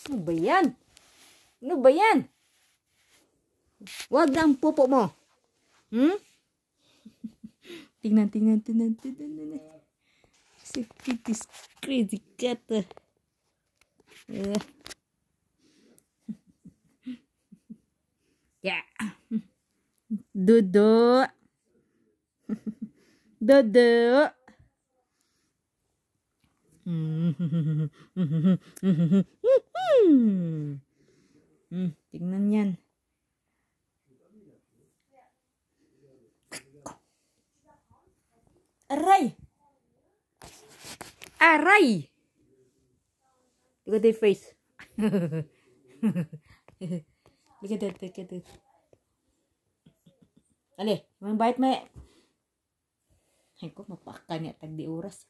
Ano ba yan? Ano ba yan? Wag na ang pupo mo. Hmm? Tingnan. Si Kitty's crazy cat. Yeah. Dodo. Dodo. Tingnan yan. Aray! Aray! Look at their face. Look at that. Ali, may bite may. Ay ko, mapaka niya tag di oras.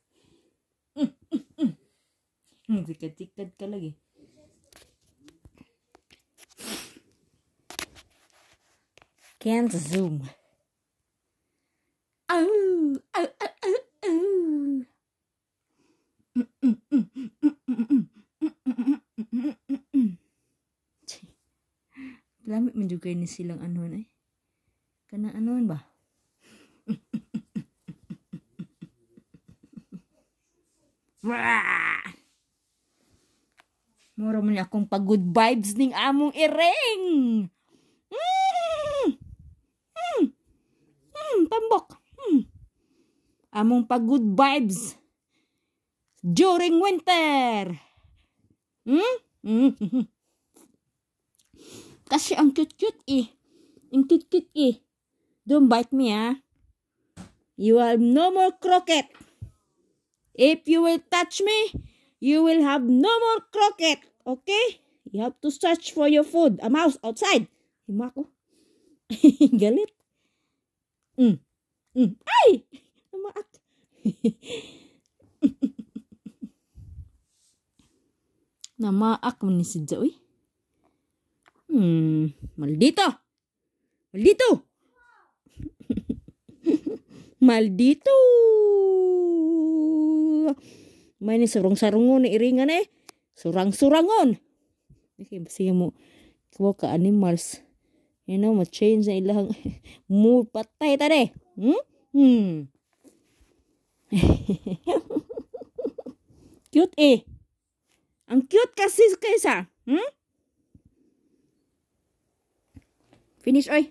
Sikad ka lagi. Can't zoom. Lamit man juga ini silang anuan eh. Kana anuan ba? Mura man akong pag-good vibes ning among iring. Pambok. Among pag-good vibes during winter. Kasi ang cute-cute eh. Ang cute-cute eh. Don't bite me ah. You have no more croquet. If you will touch me, you will have no more croquet. Okay? You have to search for your food. A mouse outside. Hima ko. Galit. Ay! Namaak. Namaak mo ni si Joey. Maldito! Maldito! May ni surang-sarungon ni iringan eh. Surang-surangon. Okay, basiya mo. Kuha ka animals. You know, ma-change na ilang mo patay tade. Cute eh. Ang cute kasi kaysa. Finish oy.